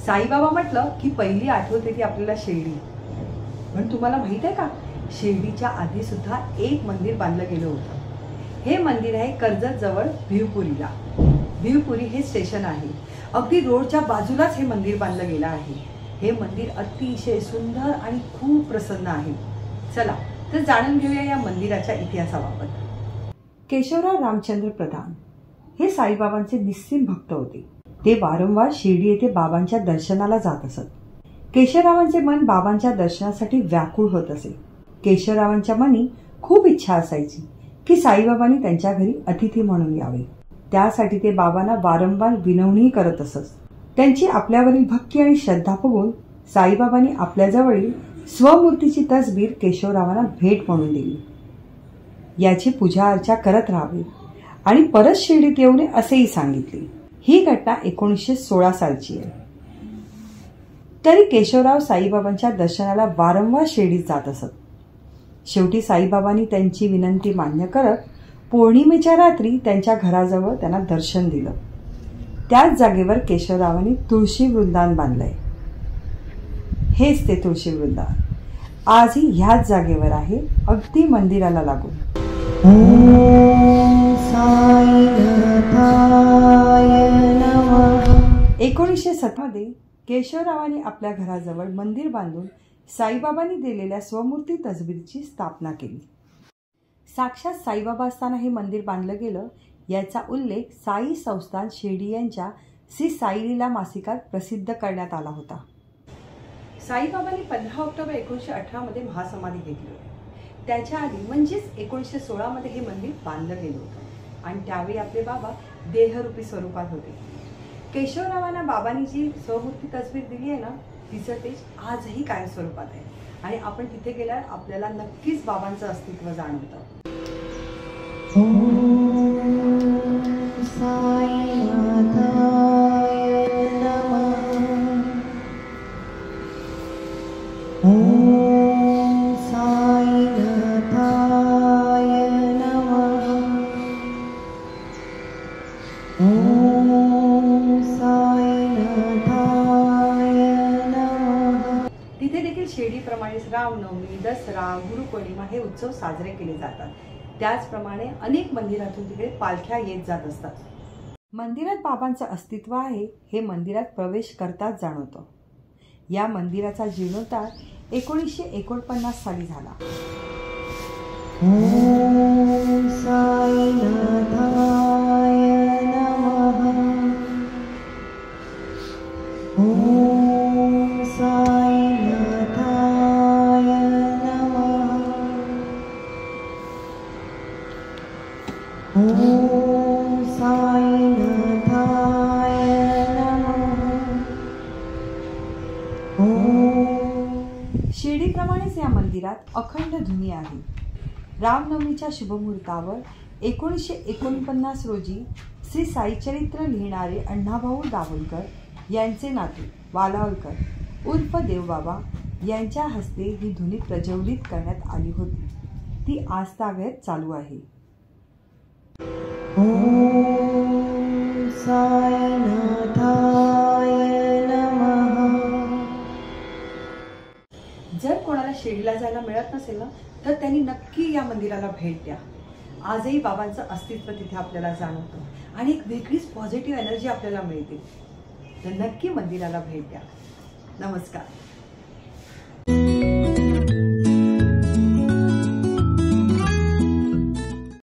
साईबाबा म्हटलं की पहिली आठवते ती आपल्याला शिर्डी। पण तुम्हाला माहित आहे का, शिर्डीच्या आधी सुद्धा एक मंदिर बांधलं गेलं होतं। हे मंदिर आहे कर्जत जवळ भिवपुरीला। भिवपुरी हे स्टेशन आहे, अगदी रोडच्या बाजूलाच हे मंदिर बांधलं गेलं आहे। हे मंदिर अतिशय सुंदर आणि खूप प्रसन्न आहे। चला तर जाणून घेऊया या मंदिराच्या इतिहासाबाबत। केशवराव रामचंद्र प्रधान हे साईबाबांचे निस्सीम भक्त होते। ते वारंवार शिर्डी येथे बाबांच्या दर्शनाला जात असत। केशवरावांचे मन बाबांच्या दर्शनासाठी व्याकुळ होत असे। केशवरावांच्या मनी खूप इच्छा असायची की साईबाबांनी त्यांच्या घरी अतिथी म्हणून यावे। त्यासाठी ते बाबांना वारंवार विनवणी करत असत। त्यांची आपल्यावरील भक्ती आणि श्रद्धा बघून साईबाबांनी आपल्याजवळील स्वमूर्तीची तसबीर केशवरावांना भेट म्हणून दिली। याची पूजा अर्चा करत राहावी आणि परत शिर्डीत येऊ नये असेही सांगितले। ही घटना 1916 सालची आहे। तरी केशवराव साईबाबांच्या दर्शनाला वारंवार शिर्डीत जात असत। शेवटी साईबाबांनी त्यांची विनंती मान्य करत पौर्णिमेच्या रात्री त्यांच्या घराजवळ त्यांना दर्शन दिलं। त्याच जागेवर केशवरावांनी तुळशी वृंदावन बांधलंय। हेच ते तुळशी वृंदावन आजही ह्याच जागेवर आहे, अगदी मंदिराला लागून। 1907 मध्ये केशवरावांनी आपल्या घराजवळ मंदिर बांधून साईबाबांनी दिलेल्या स्वमूर्ती तसबीरची स्थापना केली। साक्षात साईबाबा असताना हे मंदिर बांधलं गेलं याचा उल्लेख साई संस्थान शिर्डी यांच्या श्री साईलीला मासिकात प्रसिद्ध करण्यात आला होता। साईबाबांनी 15 ऑक्टोबर 1918 मध्ये महासमाधी घेतली होती। त्याच्या आधी म्हणजेच 1916 मध्ये हे मंदिर बांधलं गेलं होतं आणि त्यावेळी आपले बाबा देहरूपी स्वरूपात होते। केशवरावांना बाबांनी जी स्वमूर्ती तसबीर दिली आहे ना, तिचं तेज आजही कायम स्वरूपात आहे आणि आपण तिथे गेल्यावर आपल्याला नक्कीच बाबांचं अस्तित्व जाणवतं। तिथे देखील शिर्डीप्रमाणेच रामनवमी, दसरा, गुरुपौर्णिमा हे उत्सव साजरे केले जातात। त्याचप्रमाणे अनेक मंदिरातून तिकडे पालख्या येत जात असतात। मंदिरात बाबांचं अस्तित्व आहे हे मंदिरात प्रवेश करताच जाणवतं। या मंदिराचा जीर्णोद्धार 1949 साली झाला। शिर्डीप्रमाणेच या मंदिरात अखंड धुनी आहे। रामनवमीच्या शुभमुहूर्तावर 1949 रोजी श्री साईचरित्र लिहिणारे अण्णाभाऊ दाभोलकर यांचे नातू वालावलकर उर्फ देवबाबा यांच्या हस्ते ही धुनी प्रज्वलित करण्यात आली होती। ती आजतागत चालू आहे। जर कोणाला शिर्डीला जायला मिळत नसेल ना, तर त्यांनी नक्की या मंदिराला भेट द्या। आजही बाबांचं अस्तित्व तिथे आपल्याला जाणवतं आणि एक वेगळीच पॉझिटिव्ह एनर्जी आपल्याला मिळते। तर नक्की मंदिराला भेट द्या। नमस्कार।